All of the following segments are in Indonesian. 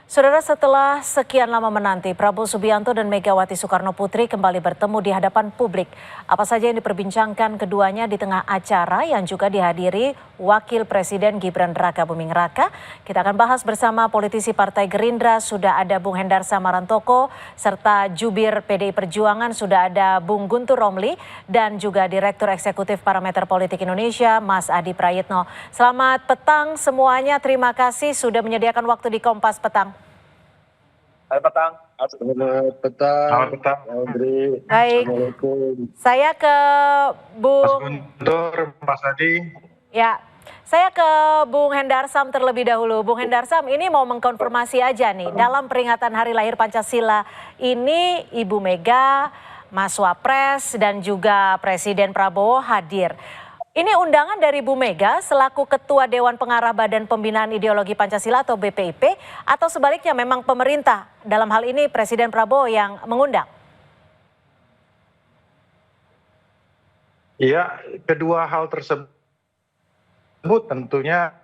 Saudara, setelah sekian lama menanti, Prabowo Subianto dan Megawati Soekarnoputri kembali bertemu di hadapan publik. Apa saja yang diperbincangkan keduanya di tengah acara yang juga dihadiri Wakil Presiden Gibran Raka Buming Raka? Kita akan bahas bersama politisi Partai Gerindra, sudah ada Bung Hendar Samarantoko, serta Jubir PDI Perjuangan, sudah ada Bung Guntur Romli, dan juga Direktur Eksekutif Parameter Politik Indonesia, Mas Adi Prayitno. Selamat petang semuanya, terima kasih sudah menyediakan waktu di Kompas Petang. Selamat petang. Selamat petang. Selamat petang. Audrey. Baik, Assalamualaikum. saya ke Mas Bung Guntur, Mas Adi. ya, saya ke Bung Hendar Sam terlebih dahulu. Bung Hendar Sam, ini mau mengkonfirmasi aja nih, dalam peringatan Hari Lahir Pancasila ini Ibu Mega, Mas Wapres dan juga Presiden Prabowo hadir. Ini undangan dari Bu Mega selaku Ketua Dewan Pengarah Badan Pembinaan Ideologi Pancasila atau BPIP, atau sebaliknya memang pemerintah, dalam hal ini Presiden Prabowo yang mengundang? Iya, kedua hal tersebut tentunya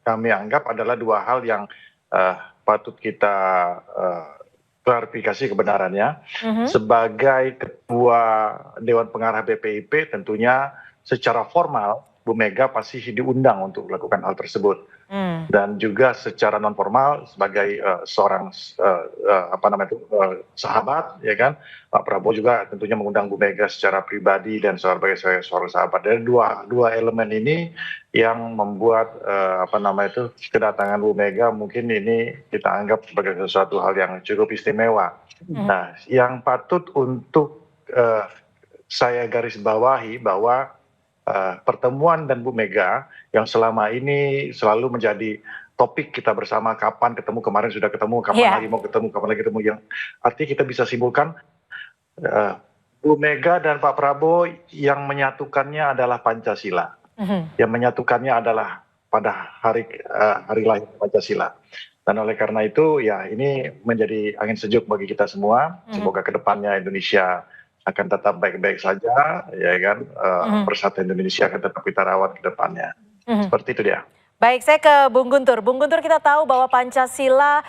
kami anggap adalah dua hal yang patut kita klarifikasi kebenarannya. Sebagai Ketua Dewan Pengarah BPIP tentunya secara formal Bu Mega pasti diundang untuk melakukan hal tersebut. Dan juga secara non formal sebagai seorang sahabat, ya kan, Pak Prabowo juga tentunya mengundang Bu Mega secara pribadi dan sebagai seorang sahabat. Dan dua elemen ini yang membuat kedatangan Bu Mega mungkin ini kita anggap sebagai sesuatu hal yang cukup istimewa. Nah, yang patut untuk saya garis bawahi bahwa pertemuan dan Bu Mega yang selama ini selalu menjadi topik kita bersama, kapan ketemu, kemarin sudah ketemu, kapan lagi mau ketemu, kapan lagi ketemu, yang artinya kita bisa simpulkan Bu Mega dan Pak Prabowo yang menyatukannya adalah Pancasila, yang menyatukannya adalah pada hari lahir Pancasila. Dan oleh karena itu ya ini menjadi angin sejuk bagi kita semua. Semoga kedepannya Indonesia akan tetap baik-baik saja, ya kan, persatuan Indonesia akan tetap kita rawat ke depannya. Seperti itu dia. Baik, saya ke Bung Guntur. Bung Guntur, kita tahu bahwa Pancasila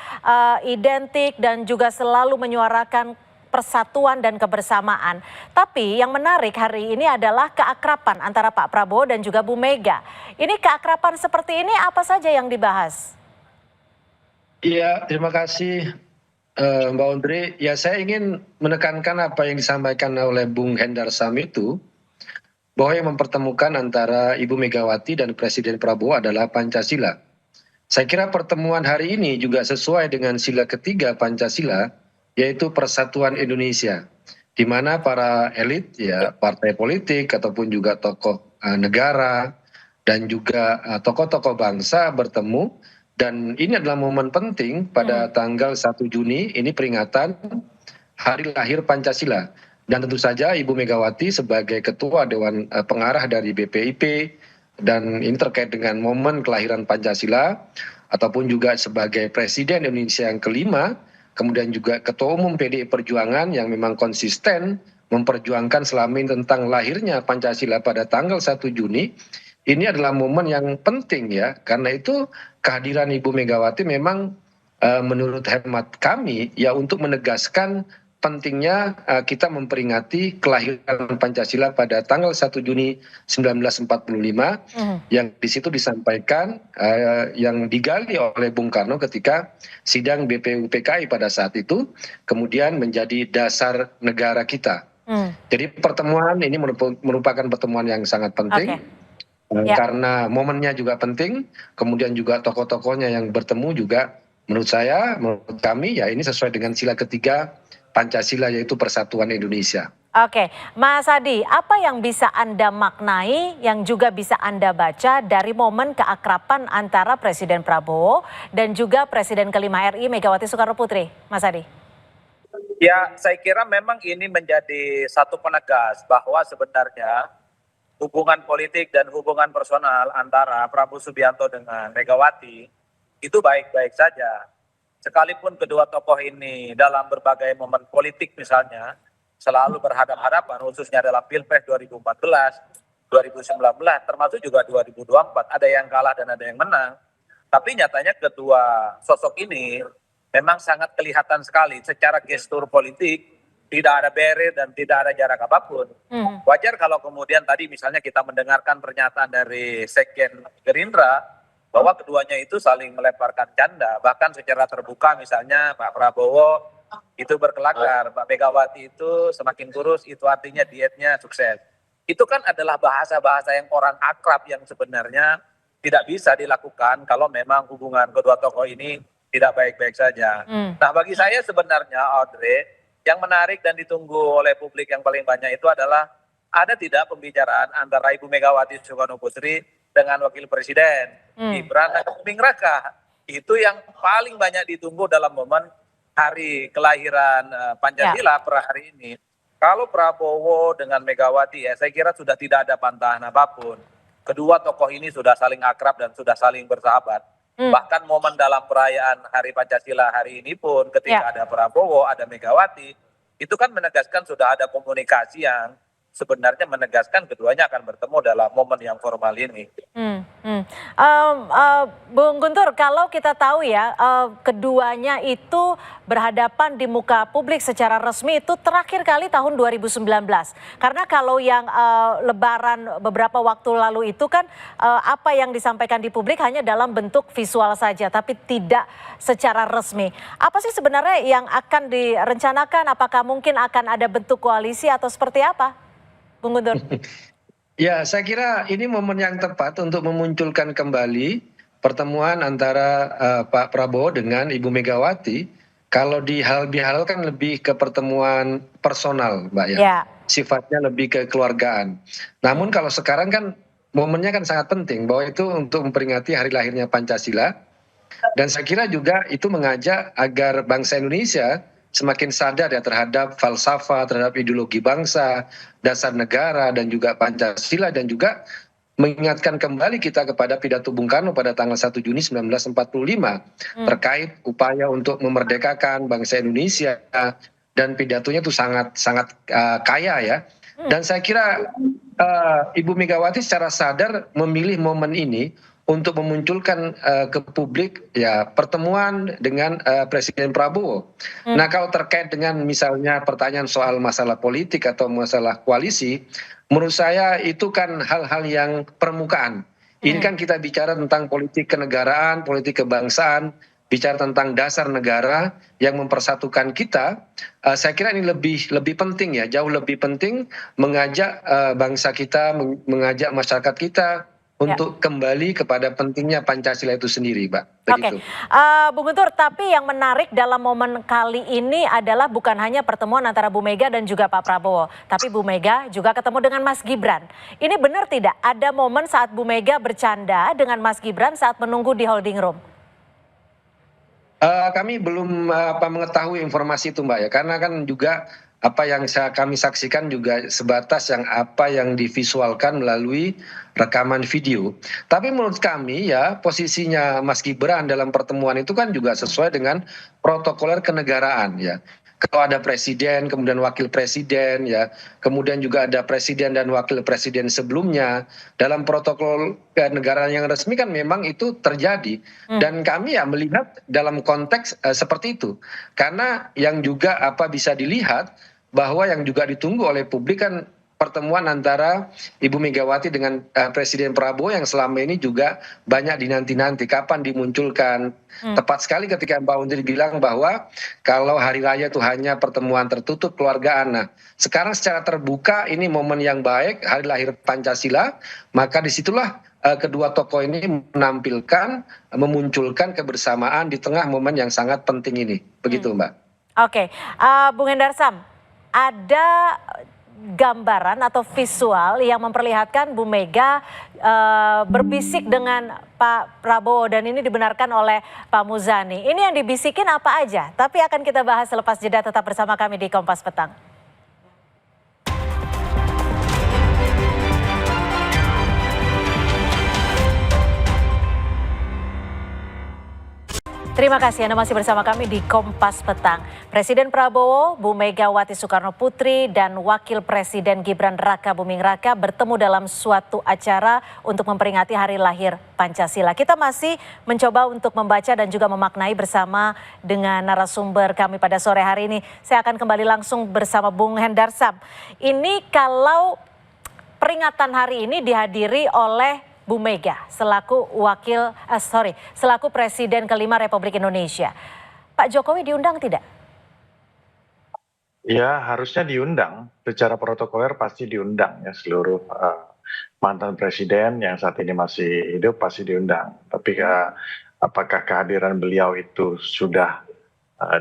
identik dan juga selalu menyuarakan persatuan dan kebersamaan. Tapi yang menarik hari ini adalah keakraban antara Pak Prabowo dan juga Bu Mega. Ini keakraban seperti ini apa saja yang dibahas? Iya, terima kasih Mbak Audrey. Ya, saya ingin menekankan apa yang disampaikan oleh Bung Hendar Sam itu, bahwa yang mempertemukan antara Ibu Megawati dan Presiden Prabowo adalah Pancasila. Saya kira pertemuan hari ini juga sesuai dengan sila ketiga Pancasila, yaitu Persatuan Indonesia, di mana para elit, ya, partai politik ataupun juga tokoh negara dan juga tokoh-tokoh bangsa bertemu. Dan ini adalah momen penting pada tanggal 1 Juni, ini peringatan Hari Lahir Pancasila. Dan tentu saja Ibu Megawati sebagai Ketua Dewan Pengarah dari BPIP, dan ini terkait dengan momen kelahiran Pancasila, ataupun juga sebagai Presiden Indonesia yang kelima, kemudian juga Ketua Umum PDI Perjuangan yang memang konsisten memperjuangkan selama ini tentang lahirnya Pancasila pada tanggal 1 Juni, ini adalah momen yang penting ya, karena itu kehadiran Ibu Megawati memang menurut hemat kami ya untuk menegaskan pentingnya kita memperingati kelahiran Pancasila pada tanggal 1 Juni 1945 yang di situ disampaikan yang digali oleh Bung Karno ketika sidang BPUPKI pada saat itu, kemudian menjadi dasar negara kita. Jadi pertemuan ini merupakan pertemuan yang sangat penting. Karena momennya juga penting, kemudian juga tokoh-tokohnya yang bertemu juga menurut kami ya ini sesuai dengan sila ketiga Pancasila, yaitu Persatuan Indonesia. Oke, Mas Adi, apa yang bisa Anda maknai, yang juga bisa Anda baca dari momen keakraban antara Presiden Prabowo dan juga Presiden kelima RI Megawati Soekarnoputri, Mas Adi? Ya, saya kira memang ini menjadi satu penegas bahwa sebenarnya hubungan politik dan hubungan personal antara Prabowo Subianto dengan Megawati itu baik-baik saja. Sekalipun kedua tokoh ini dalam berbagai momen politik misalnya selalu berhadapan-hadapan, khususnya dalam Pilpres 2014, 2019, termasuk juga 2024, ada yang kalah dan ada yang menang. Tapi nyatanya kedua sosok ini memang sangat kelihatan sekali secara gestur politik, tidak ada bere dan tidak ada jarak apapun. Wajar kalau kemudian tadi misalnya kita mendengarkan pernyataan dari Sekjen Gerindra bahwa keduanya itu saling melemparkan canda, bahkan secara terbuka misalnya Pak Prabowo itu berkelakar, Pak Megawati itu semakin kurus itu artinya dietnya sukses. Itu kan adalah bahasa-bahasa yang orang akrab yang sebenarnya tidak bisa dilakukan kalau memang hubungan kedua tokoh ini tidak baik-baik saja. Nah bagi saya sebenarnya Audrey, yang menarik dan ditunggu oleh publik yang paling banyak itu adalah ada tidak pembicaraan antara Ibu Megawati Soekarno Putri dengan Wakil Presiden Gibran dan Buming Raka. Itu yang paling banyak ditunggu dalam momen hari kelahiran Pancasila per hari ini. Kalau Prabowo dengan Megawati ya saya kira sudah tidak ada bantahan apapun. Kedua tokoh ini sudah saling akrab dan sudah saling bersahabat. Bahkan momen dalam perayaan Hari Pancasila hari ini pun ketika ada Prabowo, ada Megawati, itu kan menegaskan sudah ada komunikasi yang sebenarnya menegaskan keduanya akan bertemu dalam momen yang formal ini. Bung Guntur, kalau kita tahu ya keduanya itu berhadapan di muka publik secara resmi itu terakhir kali tahun 2019. Karena kalau yang Lebaran beberapa waktu lalu itu kan apa yang disampaikan di publik hanya dalam bentuk visual saja, tapi tidak secara resmi. Apa sih sebenarnya yang akan direncanakan? Apakah mungkin akan ada bentuk koalisi atau seperti apa, Bung Guntur? Ya, saya kira ini momen yang tepat untuk memunculkan kembali pertemuan antara Pak Prabowo dengan Ibu Megawati. Kalau dihalalkan lebih ke pertemuan personal, Mbak ya. Sifatnya lebih ke keluargaan. Namun kalau sekarang kan momennya kan sangat penting bahwa itu untuk memperingati hari lahirnya Pancasila. Dan saya kira juga itu mengajak agar bangsa Indonesia semakin sadar ya terhadap falsafah, terhadap ideologi bangsa, dasar negara dan juga Pancasila, dan juga mengingatkan kembali kita kepada pidato Bung Karno pada tanggal 1 Juni 1945 terkait upaya untuk memerdekakan bangsa Indonesia, dan pidatonya itu sangat kaya ya. Dan saya kira Ibu Megawati secara sadar memilih momen ini untuk memunculkan ke publik ya pertemuan dengan Presiden Prabowo. Nah kalau terkait dengan misalnya pertanyaan soal masalah politik atau masalah koalisi, menurut saya itu kan hal-hal yang permukaan. Ini kan kita bicara tentang politik kenegaraan, politik kebangsaan, bicara tentang dasar negara yang mempersatukan kita. Saya kira ini lebih penting ya, jauh lebih penting mengajak bangsa kita, mengajak masyarakat kita untuk kembali kepada pentingnya Pancasila itu sendiri, Mbak. Oke, Bung Guntur, tapi yang menarik dalam momen kali ini adalah bukan hanya pertemuan antara Bu Mega dan juga Pak Prabowo, tapi Bu Mega juga ketemu dengan Mas Gibran. Ini benar tidak ada momen saat Bu Mega bercanda dengan Mas Gibran saat menunggu di holding room? Kami belum mengetahui informasi itu, Mbak ya, karena kan juga apa yang kami saksikan juga sebatas apa yang divisualkan melalui rekaman video. Tapi menurut kami ya posisinya Mas Gibran dalam pertemuan itu kan juga sesuai dengan protokoler kenegaraan ya. Kalau ada presiden, kemudian wakil presiden ya, kemudian juga ada presiden dan wakil presiden sebelumnya, dalam protokol kenegaraan yang resmi kan memang itu terjadi. Dan kami ya melihat dalam konteks seperti itu. Karena yang juga bisa dilihat bahwa yang juga ditunggu oleh publik kan pertemuan antara Ibu Megawati dengan Presiden Prabowo yang selama ini juga banyak dinanti-nanti kapan dimunculkan. Tepat sekali ketika Mbak Undri bilang bahwa kalau hari raya itu hanya pertemuan tertutup keluargaan. Nah, sekarang secara terbuka ini momen yang baik, hari lahir Pancasila, maka disitulah kedua tokoh ini memunculkan kebersamaan di tengah momen yang sangat penting ini. Begitu, Mbak. Oke, Bung Hendarsam, ada gambaran atau visual yang memperlihatkan Bu Mega berbisik dengan Pak Prabowo, dan ini dibenarkan oleh Pak Muzani. Ini yang dibisikin apa aja? Tapi akan kita bahas selepas jeda, tetap bersama kami di Kompas Petang. Terima kasih Anda masih bersama kami di Kompas Petang. Presiden Prabowo, Bu Megawati Soekarno Putri, dan Wakil Presiden Gibran Raka Buming Raka bertemu dalam suatu acara untuk memperingati hari lahir Pancasila. Kita masih mencoba untuk membaca dan juga memaknai bersama dengan narasumber kami pada sore hari ini. Saya akan kembali langsung bersama Bung Hendarsam. Ini kalau peringatan hari ini dihadiri oleh Bu Mega selaku selaku Presiden kelima Republik Indonesia. Pak Jokowi diundang tidak? Ya, harusnya diundang. Secara protokoler pasti diundang ya, seluruh mantan presiden yang saat ini masih hidup pasti diundang. Tapi apakah kehadiran beliau itu sudah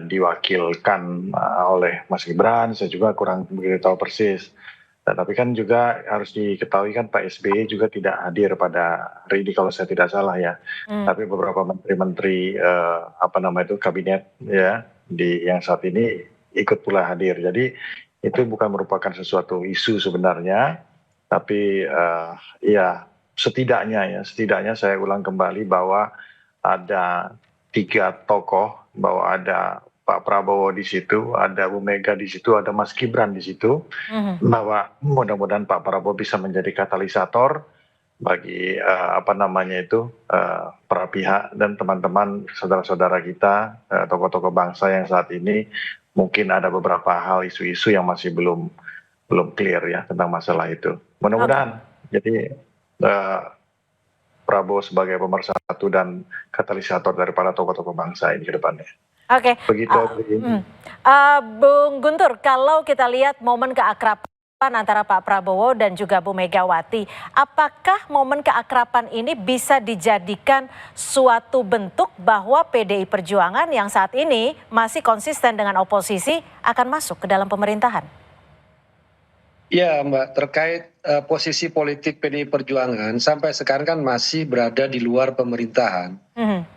diwakilkan oleh Mas Gibran? Saya juga kurang begitu tahu persis. Tapi kan juga harus diketahui kan Pak SBY juga tidak hadir pada hari ini kalau saya tidak salah ya. Tapi beberapa menteri-menteri kabinet ya yang saat ini ikut pula hadir. Jadi itu bukan merupakan sesuatu isu sebenarnya, tapi ya setidaknya saya ulang kembali bahwa ada 3 tokoh, bahwa ada Pak Prabowo di situ, ada Bu Mega di situ, ada Mas Gibran di situ, bahwa mudah-mudahan Pak Prabowo bisa menjadi katalisator bagi para pihak dan teman-teman saudara-saudara kita, tokoh-tokoh bangsa yang saat ini mungkin ada beberapa hal isu-isu yang masih belum clear ya tentang masalah itu. Mudah-mudahan jadi Prabowo sebagai pemersatu dan katalisator dari para tokoh-tokoh bangsa ini ke depannya. Oke. Begitu. Bung Guntur, kalau kita lihat momen keakraban antara Pak Prabowo dan juga Bu Megawati, apakah momen keakraban ini bisa dijadikan suatu bentuk bahwa PDI Perjuangan yang saat ini masih konsisten dengan oposisi akan masuk ke dalam pemerintahan? Ya Mbak, terkait posisi politik PDI Perjuangan sampai sekarang kan masih berada di luar pemerintahan.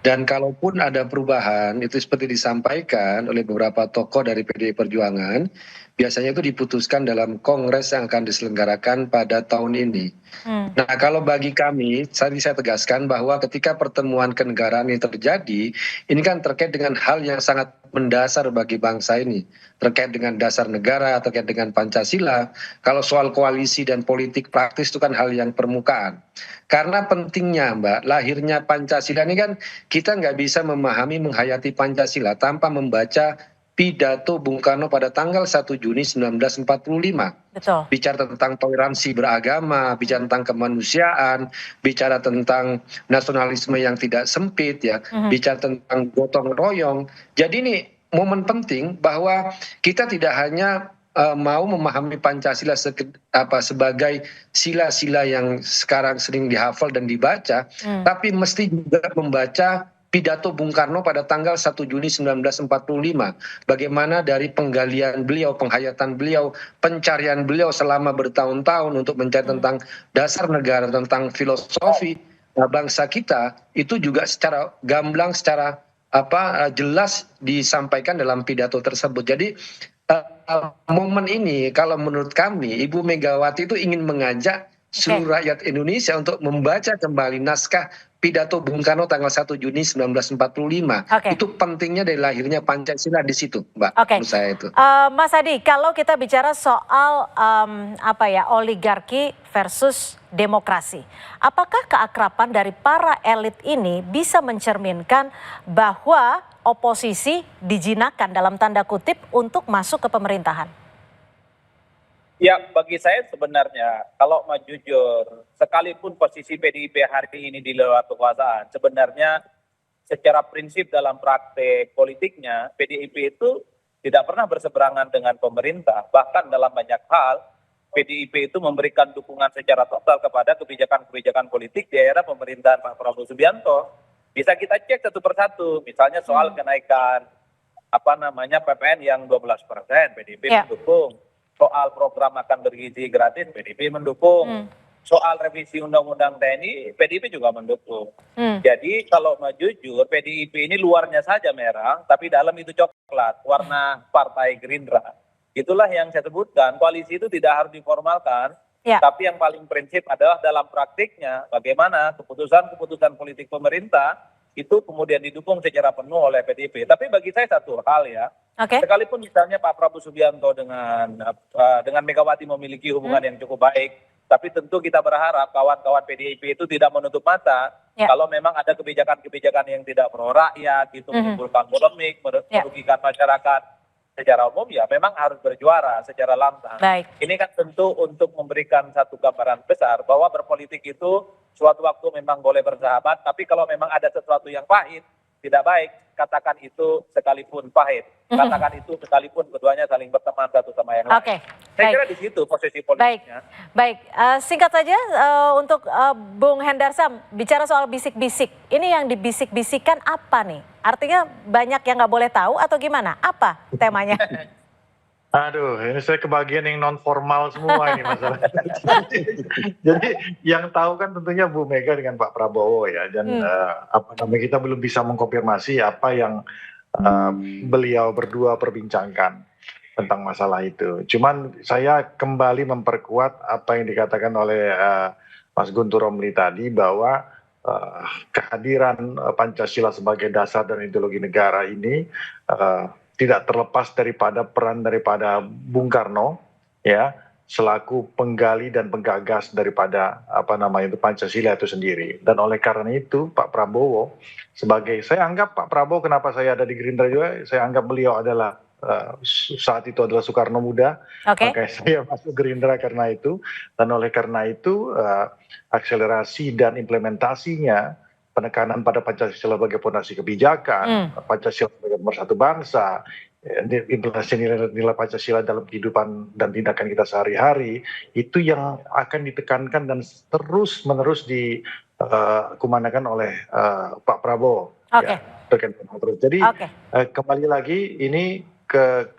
Dan kalaupun ada perubahan, itu seperti disampaikan oleh beberapa tokoh dari PDI Perjuangan, biasanya itu diputuskan dalam kongres yang akan diselenggarakan pada tahun ini. Nah, kalau bagi kami, tadi saya tegaskan bahwa ketika pertemuan kenegaraan ini terjadi, ini kan terkait dengan hal yang sangat mendasar bagi bangsa ini. Terkait dengan dasar negara, terkait dengan Pancasila. Kalau soal koalisi dan politik praktis itu kan hal yang permukaan. Karena pentingnya Mbak, lahirnya Pancasila ini kan kita nggak bisa memahami, menghayati Pancasila tanpa membaca pidato Bung Karno pada tanggal 1 Juni 1945. Betul. Bicara tentang toleransi beragama, bicara tentang kemanusiaan, bicara tentang nasionalisme yang tidak sempit ya, bicara tentang gotong royong. Jadi ini momen penting bahwa kita tidak hanya mau memahami Pancasila sebagai sila-sila yang sekarang sering dihafal dan dibaca, tapi mesti juga membaca pidato Bung Karno pada tanggal 1 Juni 1945. Bagaimana dari penggalian beliau, penghayatan beliau, pencarian beliau selama bertahun-tahun untuk mencari tentang dasar negara, tentang filosofi bangsa kita, itu juga secara gamblang, secara jelas disampaikan dalam pidato tersebut. Jadi momen ini kalau menurut kami Ibu Megawati itu ingin mengajak seluruh rakyat Indonesia untuk membaca kembali naskah pidato Bung Karno tanggal 1 Juni 1945. Itu pentingnya dari lahirnya Pancasila di situ, Mbak. Menurut saya itu. Mas Adi, kalau kita bicara soal oligarki versus demokrasi, apakah keakraban dari para elit ini bisa mencerminkan bahwa oposisi dijinakkan dalam tanda kutip untuk masuk ke pemerintahan? Ya, bagi saya sebenarnya kalau mau jujur, sekalipun posisi PDIP hari ini di luar kekuasaan, sebenarnya secara prinsip dalam praktek politiknya, PDIP itu tidak pernah berseberangan dengan pemerintah. Bahkan dalam banyak hal, PDIP itu memberikan dukungan secara total kepada kebijakan-kebijakan politik di era pemerintahan Pak Prabowo Subianto. Bisa kita cek satu persatu, misalnya soal kenaikan PPN yang 12%, PDIP mendukung. Soal program akan bergizi gratis, PDIP mendukung. Soal revisi Undang-Undang TNI, PDIP juga mendukung. Jadi kalau mau jujur, PDIP ini luarnya saja merah, tapi dalam itu coklat, warna Partai Gerindra. Itulah yang saya sebutkan, koalisi itu tidak harus diformalkan, tapi yang paling prinsip adalah dalam praktiknya, bagaimana keputusan-keputusan politik pemerintah itu kemudian didukung secara penuh oleh PDIP. Tapi bagi saya satu hal ya, Oke. sekalipun misalnya Pak Prabowo Subianto dengan Megawati memiliki hubungan yang cukup baik, tapi tentu kita berharap kawan-kawan PDIP itu tidak menutup mata kalau memang ada kebijakan-kebijakan yang tidak pro rakyat, itu menimbulkan polemik, merugikan masyarakat secara umum, ya memang harus berjuara secara lantang. Baik. Ini kan tentu untuk memberikan satu gambaran besar bahwa berpolitik itu suatu waktu memang boleh bersahabat, tapi kalau memang ada sesuatu yang pahit, tidak baik, katakan itu sekalipun pahit. Katakan itu sekalipun keduanya saling berteman satu sama yang lain. Oke, Saya baik. kira di situ posisi politiknya. Baik. Singkat saja untuk Bung Hendarsam, bicara soal bisik-bisik, ini yang dibisik-bisikan apa nih? Artinya banyak yang nggak boleh tahu atau gimana? Apa temanya? Aduh, ini saya kebagian yang non formal semua ini masalahnya. Jadi yang tahu kan tentunya Bu Mega dengan Pak Prabowo ya, dan kita belum bisa mengkonfirmasi apa yang beliau berdua perbincangkan tentang masalah itu. Cuman saya kembali memperkuat apa yang dikatakan oleh Mas Guntur Romli tadi, bahwa kehadiran Pancasila sebagai dasar dan ideologi negara ini tidak terlepas daripada peran daripada Bung Karno ya, selaku penggali dan penggagas daripada Pancasila itu sendiri. Dan oleh karena itu Pak Prabowo saya anggap Pak Prabowo, kenapa saya ada di Gerindra juga, saya anggap beliau adalah saat itu adalah Soekarno muda, makanya saya masuk Gerindra karena itu. Dan oleh karena itu akselerasi dan implementasinya, penekanan pada Pancasila sebagai fondasi kebijakan, Pancasila sebagai pemersatu bangsa, implementasi nilai-nilai Pancasila dalam kehidupan dan tindakan kita sehari-hari, itu yang akan ditekankan dan terus-menerus dikumandangkan oleh Pak Prabowo. Ya, terus. Jadi kembali lagi ini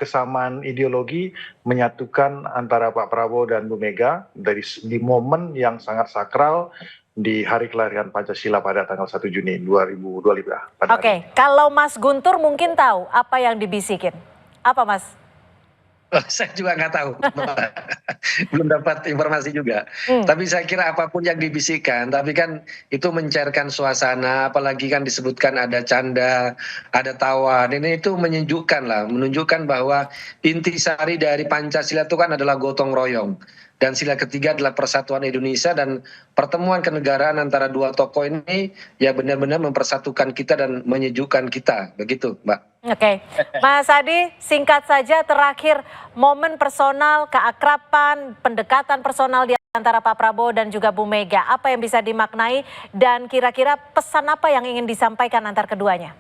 kesamaan ideologi menyatukan antara Pak Prabowo dan Bu Mega di momen yang sangat sakral di hari kelahiran Pancasila pada tanggal 1 Juni 2025. Kalau Mas Guntur mungkin tahu apa yang dibisikin. Apa Mas? Saya juga nggak tahu, belum dapat informasi juga. Tapi saya kira apapun yang dibisikkan, tapi kan itu mencairkan suasana, apalagi kan disebutkan ada canda, ada tawa, dan itu menyejukkan lah, menunjukkan bahwa intisari dari Pancasila itu kan adalah gotong royong. Dan sila ketiga adalah persatuan Indonesia, dan pertemuan kenegaraan antara dua tokoh ini ya benar-benar mempersatukan kita dan menyejukkan kita. Begitu, Mbak. Mas Adi, singkat saja terakhir, momen personal, keakraban, pendekatan personal di antara Pak Prabowo dan juga Bu Mega, apa yang bisa dimaknai dan kira-kira pesan apa yang ingin disampaikan antar keduanya?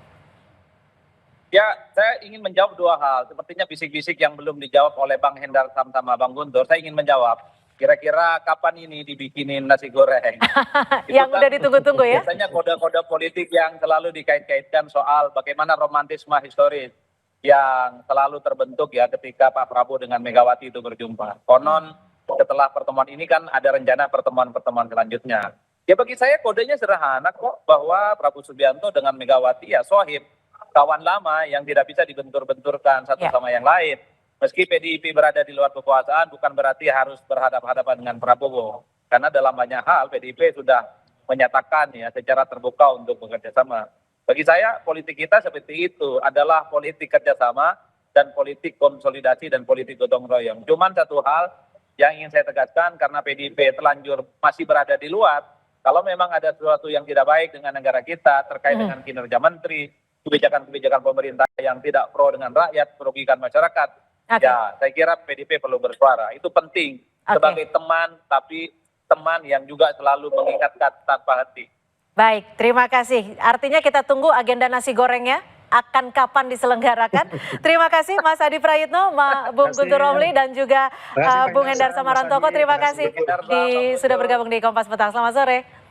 Ya, saya ingin menjawab dua hal. Sepertinya bisik-bisik yang belum dijawab oleh Bang Hendarsam sama Bang Guntur. Saya ingin menjawab. Kira-kira kapan ini dibikinin nasi goreng? Yang udah ditunggu-tunggu ya? Biasanya kode-kode politik yang selalu dikait-kaitkan soal bagaimana romantisme historis yang selalu terbentuk ya ketika Pak Prabowo dengan Megawati itu berjumpa. Konon setelah pertemuan ini kan ada rencana pertemuan-pertemuan selanjutnya. Ya bagi saya kodenya sederhana kok, bahwa Prabowo Subianto dengan Megawati ya sohib, kawan lama yang tidak bisa dibentur-benturkan satu sama yang lain. Meski PDIP berada di luar kekuasaan bukan berarti harus berhadapan-hadapan dengan Prabowo. Karena dalam banyak hal PDIP sudah menyatakan ya secara terbuka untuk bekerja sama. Bagi saya politik kita seperti itu, adalah politik kerjasama dan politik konsolidasi dan politik gotong royong. Cuman satu hal yang ingin saya tegaskan, karena PDIP terlanjur masih berada di luar, kalau memang ada sesuatu yang tidak baik dengan negara kita terkait dengan kinerja menteri, kebijakan-kebijakan pemerintah yang tidak pro dengan rakyat, merugikan masyarakat, ya saya kira PDIP perlu bersuara. Itu penting sebagai teman, tapi teman yang juga selalu mengingatkan tanpa henti. Baik, terima kasih. Artinya kita tunggu agenda nasi gorengnya akan kapan diselenggarakan. Terima kasih Mas Adi Prayitno, Bung Guntur Romli dan juga Bung Hendarsam Marantoko. Terima kasih sudah bergabung di Kompas Petang. Selamat sore.